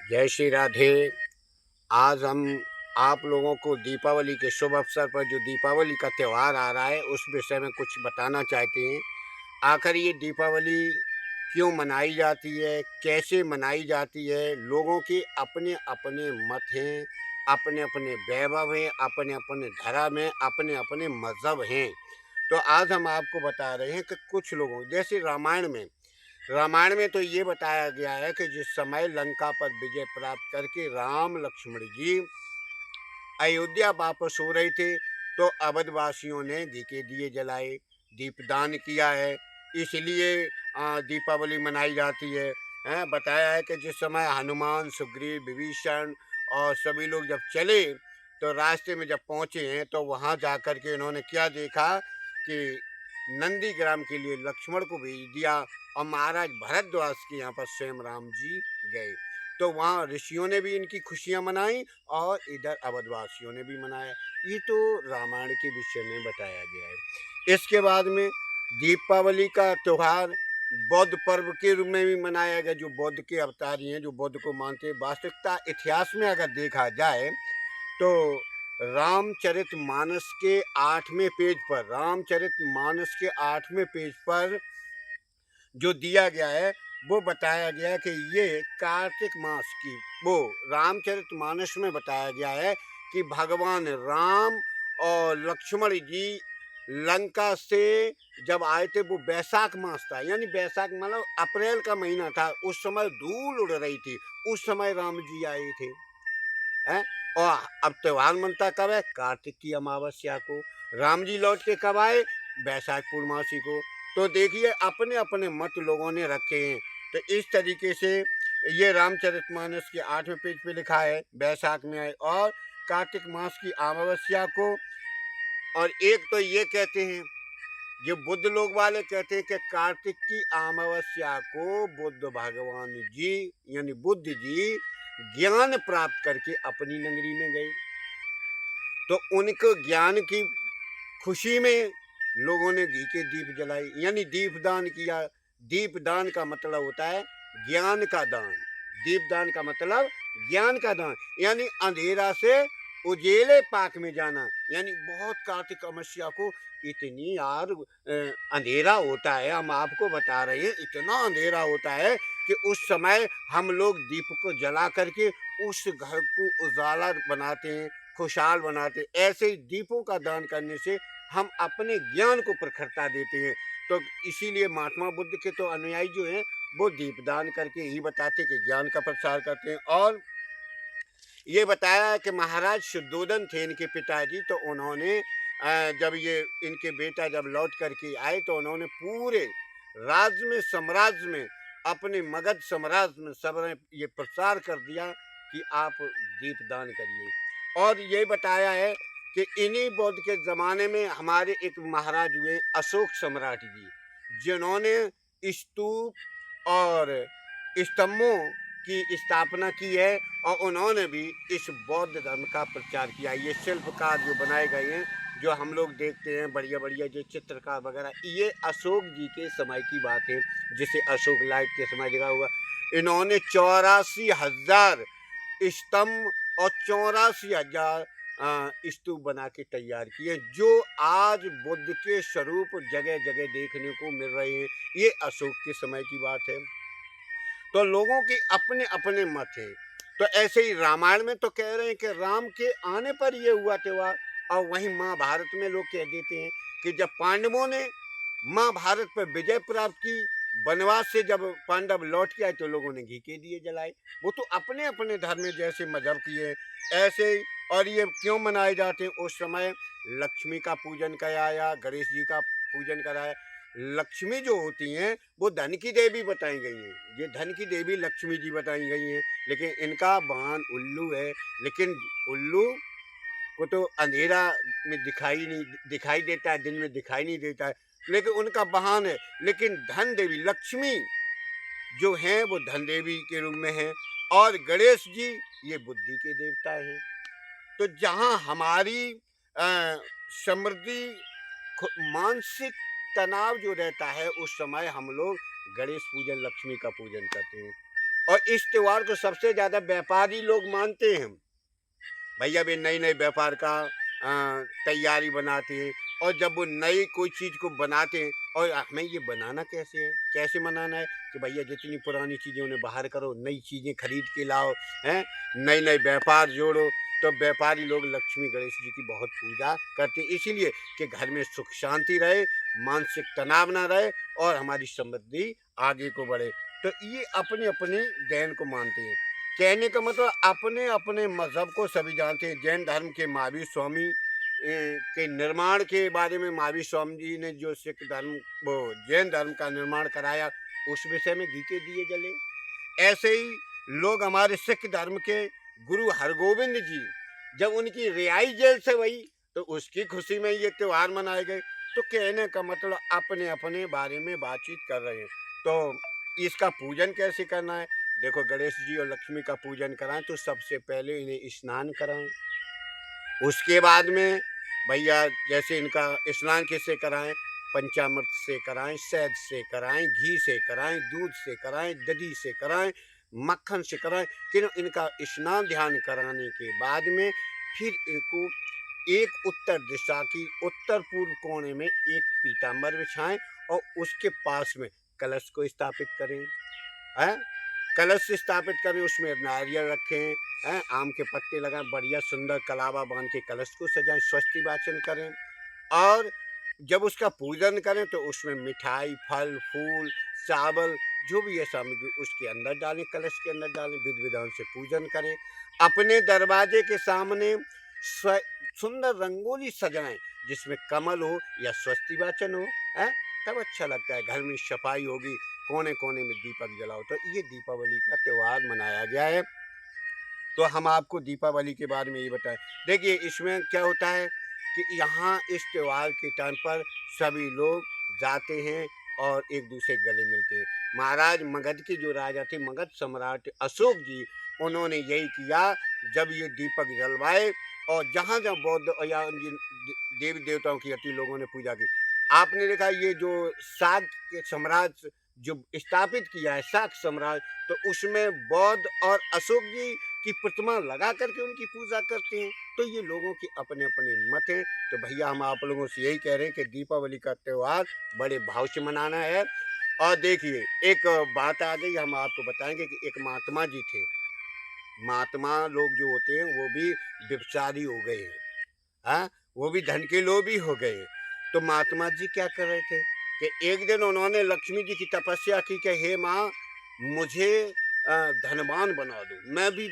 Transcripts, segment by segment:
जय श्री राधे। आज हम आप लोगों को दीपावली के शुभ अवसर पर जो दीपावली का त्यौहार आ रहा है उस विषय में कुछ बताना चाहते हैं। आखिर ये दीपावली क्यों मनाई जाती है, कैसे मनाई जाती है, लोगों के अपने अपने मत हैं, अपने अपने वैभव हैं, अपने अपने धर्म हैं, अपने अपने मज़हब हैं। तो आज हम आपको बता रहे हैं कि कुछ लोगों जैसे रामायण में तो ये बताया गया है कि जिस समय लंका पर विजय प्राप्त करके राम लक्ष्मण जी अयोध्या वापस हो रहे थे, तो अवधवासियों ने घी के दिए जलाए, दीपदान किया है, इसलिए दीपावली मनाई जाती है। बताया है कि जिस समय हनुमान, सुग्रीव, विभीषण और सभी लोग जब चले, तो रास्ते में जब पहुँचे हैं, तो वहाँ जाकर के इन्होंने क्या देखा कि नंदीग्राम के लिए लक्ष्मण को भेज दिया और महाराज भरद्वाज के यहाँ पर स्वयं राम जी गए। तो वहाँ ऋषियों ने भी इनकी खुशियाँ मनाई और इधर अवधवासियों ने भी मनाया। ये तो रामायण के विषय में बताया गया है। इसके बाद में दीपावली का त्यौहार बौद्ध पर्व के रूप में भी मनाया गया। जो बौद्ध के अवतारी हैं, जो बौद्ध को मानते हैं, वास्तविकता इतिहास में अगर देखा जाए तो रामचरितमानस के 8वें पेज पर रामचरितमानस के 8वें पेज पर जो दिया गया है वो बताया गया है कि ये कार्तिक मास की वो रामचरितमानस में बताया गया है कि भगवान राम और लक्ष्मण जी लंका से जब आए थे, वो बैसाख मास था, यानी बैसाख मतलब अप्रैल का महीना था। उस समय धूल उड़ रही थी, उस समय राम जी आए थे। हैं? और अब त्योहार मनता कब है? कार्तिक की अमावस्या को। राम जी लौट के कब आए? बैसाख पूर्णमासी को। तो देखिए अपने अपने मत लोगों ने रखे हैं। तो इस तरीके से ये रामचरितमानस के 8वें पेज पे लिखा है बैसाख में आए और कार्तिक मास की अमावस्या को। और एक तो ये कहते हैं, ये बुद्ध लोग वाले कहते हैं कि कार्तिक की अमावस्या को बुद्ध भगवान जी यानी बुद्ध जी ज्ञान प्राप्त करके अपनी नगरी में गए। तो उनको ज्ञान की खुशी में लोगों ने घी के दीप जलाए, यानी दीपदान किया। दीपदान का मतलब होता है ज्ञान का दान। दीपदान का मतलब ज्ञान का दान, यानी अंधेरा से उजेले पाक में जाना। यानी बहुत कार्तिक अमावस्या को इतनी यार अंधेरा होता है, हम आपको बता रहे हैं, इतना अंधेरा होता है कि उस समय हम लोग दीप को जला करके उस घर को उजाला बनाते हैं, खुशहाल बनाते। ऐसे ही दीपों का दान करने से हम अपने ज्ञान को प्रखरता देते हैं। तो इसीलिए महात्मा बुद्ध के तो अनुयायी जो हैं वो दीपदान करके ही बताते कि ज्ञान का प्रसार करते हैं। और ये बताया है कि महाराज शुद्धोधन थे इनके पिताजी, तो उन्होंने जब ये इनके बेटा जब लौट करके आए तो उन्होंने पूरे राज्य में साम्राज्य में अपने मगध साम्राज्य में सब ने ये प्रचार कर दिया कि आप दीपदान करिए। और ये बताया है कि इन्हीं बौद्ध के ज़माने में हमारे एक महाराज हुए अशोक सम्राट जी, जिन्होंने स्तूप और स्तंभों की स्थापना की है और उन्होंने भी इस बौद्ध धर्म का प्रचार किया। ये शिल्पकार जो बनाए गए हैं, जो हम लोग देखते हैं बढ़िया बढ़िया जो चित्रकार वगैरह, ये अशोक जी के समय की बात है, जिसे अशोक लाइट के समय लगा हुआ। इन्होंने 84,000 स्तंभ और 84,000 स्तूप बना के तैयार किए, जो आज बुद्ध के स्वरूप जगह जगह देखने को मिल रहे हैं। ये अशोक के समय की बात है। तो लोगों के अपने अपने मत हैं। तो ऐसे ही रामायण में तो कह रहे हैं कि राम के आने पर ये हुआ त्योहार, और वहीं महाभारत में लोग कह देते हैं कि जब पांडवों ने महाभारत पर विजय प्राप्त की, वनवास से जब पांडव लौट के आए तो लोगों ने घी के दिए जलाए। वो तो अपने अपने धर्म में जैसे मजहब किए ऐसे ही। और ये क्यों मनाए जाते हैं? उस समय लक्ष्मी का पूजन कराया, गणेश जी का पूजन कराया। लक्ष्मी जो होती हैं वो धन की देवी बताई गई हैं, ये धन की देवी लक्ष्मी जी बताई गई हैं। लेकिन इनका वाहन उल्लू है, लेकिन उल्लू को तो अंधेरा में दिखाई देता है, दिन में दिखाई नहीं देता है, लेकिन उनका वाहन है। लेकिन धन देवी लक्ष्मी जो हैं वो धन देवी के रूप में हैं, और गणेश जी ये बुद्धि के देवता हैं। तो जहाँ हमारी समृद्धि मानसिक तनाव जो रहता है, उस समय हम लोग गणेश पूजन, लक्ष्मी का पूजन करते हैं। और इस त्योहार को सबसे ज़्यादा व्यापारी लोग मानते हैं। भैया वे नए-नए व्यापार का तैयारी बनाते हैं, और जब वो नई कोई चीज़ को बनाते हैं, और हमें ये बनाना कैसे है, कैसे मनाना है कि भैया जितनी पुरानी चीज़ें उन्हें बाहर करो, नई चीज़ें खरीद के लाओ, हैं? नए-नए व्यापार जोड़ो, तो व्यापारी लोग लक्ष्मी गणेश जी की बहुत पूजा करते हैं, इसीलिए कि घर में सुख शांति रहे, मानसिक तनाव ना रहे और हमारी समृद्धि आगे को बढ़े। तो ये अपने-अपने देन को मानते हैं। कहने का मतलब अपने-अपने मज़हब को सभी जानते हैं। जैन धर्म के महावीर स्वामी के निर्माण के बारे में महावीर स्वामी जी ने जो सिख धर्म वो जैन धर्म का निर्माण कराया, उस विषय में घी के दिए जले। ऐसे ही लोग हमारे सिख धर्म के गुरु हरगोविंद जी, जब उनकी रिहाई जेल से हुई, तो उसकी खुशी में ये त्योहार मनाए गए। तो कहने का मतलब अपने-अपने बारे में बातचीत कर रहे हैं। तो इसका पूजन कैसे करना है? देखो, गणेश जी और लक्ष्मी का पूजन कराएँ तो सबसे पहले इन्हें स्नान कराएँ। उसके बाद में भैया जैसे इनका स्नान किससे कराएँ? पंचामृत से कराएँ, शहद से कराएँ, घी से कराएँ, दूध से कराएँ, दही से कराएँ, मक्खन से कराएँ। फिर इनका स्नान ध्यान कराने के बाद में फिर इनको एक उत्तर दिशा की उत्तर-पूर्व कोने में एक पीताम्बर बिछाएँ और उसके पास में कलश को स्थापित करें। हैं? कलश स्थापित करें, उसमें नारियल रखें, हैं? आम के पत्ते लगाएँ, बढ़िया सुंदर कलावा बाँध के कलश को सजाएँ, स्वस्ति वाचन करें, और जब उसका पूजन करें तो उसमें मिठाई, फल, फूल, चावल जो भी है सामग्री उसके अंदर डालें, कलश के अंदर डालें, विधि-विधान से पूजन करें। अपने दरवाजे के सामने स्व सुंदर रंगोली सजाएँ, जिसमें कमल हो या स्वस्ति वाचन हो, हैं? तब अच्छा लगता है, घर में सफाई होगी, कोने-कोने में दीपक जलाओ। तो ये दीपावली का त्योहार मनाया गया है। तो हम आपको दीपावली के बारे में ये बताएँ। देखिए, इसमें क्या होता है कि यहाँ इस त्योहार के टाइम पर सभी लोग जाते हैं और एक-दूसरे के गले मिलते हैं। महाराज मगध के जो राजा थे, मगध सम्राट अशोक जी, उन्होंने यही किया जब ये दीपक जलवाए, और जहाँ-जहाँ बौद्ध या जिन देवी-देवताओं की अति लोगों ने पूजा की। आपने देखा ये जो शाक के साम्राज्य जो स्थापित किया है, शाक साम्राज्य, तो उसमें बौद्ध और अशोक जी की प्रतिमा लगा करके उनकी पूजा करते हैं। तो ये लोगों की अपने-अपने मत हैं। तो भैया हम आप लोगों से यही कह रहे हैं कि दीपावली का त्योहार बड़े भाव से मनाना है। और देखिए, एक बात आ गई, हम आपको बताएँगे कि एक महात्मा जी थे। महात्मा लोग जो होते हैं वो भी व्यभिचारी हो गए हैं। हाँ? वो भी धन के लोभी हो गए हैं। तो महात्मा जी क्या कर रहे थे कि एक दिन उन्होंने लक्ष्मी जी की तपस्या की कि हे माँ, मुझे धनवान बना दो। मैं भी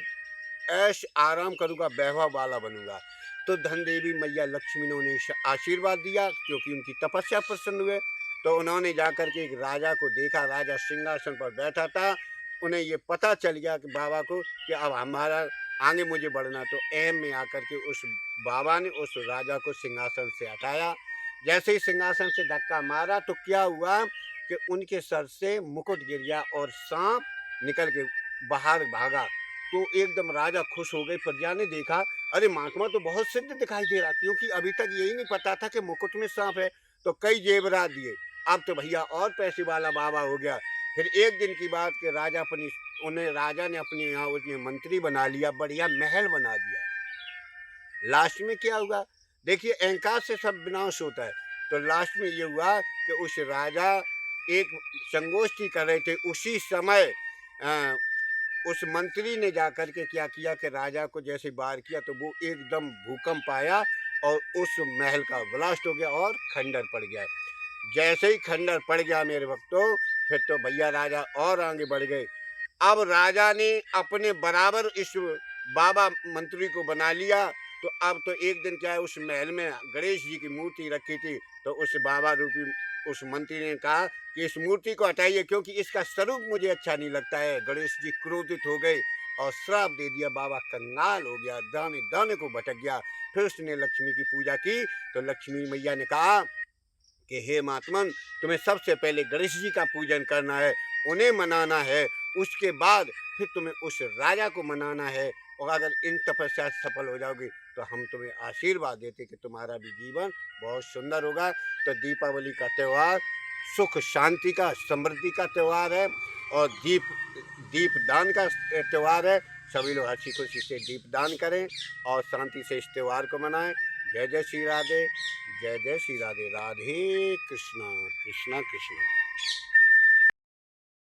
ऐश आराम करूँगा, वैभव वाला बनूँगा। तो धन देवी मैया लक्ष्मी ने उन्हें आशीर्वाद दिया, क्योंकि उनकी तपस्या प्रसन्न हुए। तो उन्होंने जाकर के एक राजा को देखा, राजा सिंहासन पर बैठा था। उन्हें ये पता चल गया कि बाबा को कि अब हमारा आगे मुझे बढ़ना। तो ऐम में आकर के उस बाबा ने उस राजा को सिंहासन से हटाया। जैसे ही सिंहासन से धक्का मारा तो क्या हुआ कि उनके सर से मुकुट गिर गया और साँप निकल के बाहर भागा। तो एकदम राजा खुश हो गए। प्रजा ने देखा, अरे महात्मा तो बहुत सिद्ध दिखाई दे रहा, क्योंकि अभी तक यही नहीं पता था कि मुकुट में साँप है। तो कई जेवरात दिए। अब तो भैया और पैसे वाला बाबा हो गया। फिर एक दिन की बात कि राजा ने अपने यहाँ उसने मंत्री बना लिया, बढ़िया महल बना दिया। लास्ट में क्या हुआ? देखिए, अहंकार से सब विनाश होता है। तो लास्ट में ये हुआ कि उस राजा एक संगोष्ठी कर रहे थे, उसी समय अ, उस मंत्री ने जाकर के क्या किया कि राजा को जैसे वार किया, तो वो एकदम भूकंप आया और उस महल का ब्लास्ट हो गया और खंडर पड़ गया। जैसे ही खंडर पड़ गया मेरे भक्तों, फिर तो भैया राजा और आगे बढ़ गए। अब राजा ने अपने बराबर इस बाबा मंत्री को बना लिया। तो अब तो एक दिन क्या है, उस महल में गणेश जी की मूर्ति रखी थी। तो उस बाबा रूपी उस मंत्री ने कहा कि इस मूर्ति को हटाइए, क्योंकि इसका स्वरूप मुझे अच्छा नहीं लगता है। गणेश जी क्रोधित हो गए और श्राप दे दिया। बाबा कंगाल हो गया, दाने दाने को भटक गया। फिर उसने लक्ष्मी की पूजा की। तो लक्ष्मी मैया ने कहा कि हे महात्मन, तुम्हें सबसे पहले गणेश जी का पूजन करना है, उन्हें मनाना है, उसके बाद फिर तुम्हें उस राजा को मनाना है। और अगर इन तपस्या से सफल हो जाओगे तो हम तुम्हें आशीर्वाद देते कि तुम्हारा भी जीवन बहुत सुंदर होगा। तो दीपावली का त्यौहार सुख शांति का, समृद्धि का त्यौहार है। और दीप दान का त्यौहार है। सभी लोग हंसी खुशी से दीप दान करें और शांति से इस त्यौहार को मनाएं। जय जय श्री राधे, जय जय श्री राधे। राधे कृष्णा कृष्णा कृष्णा।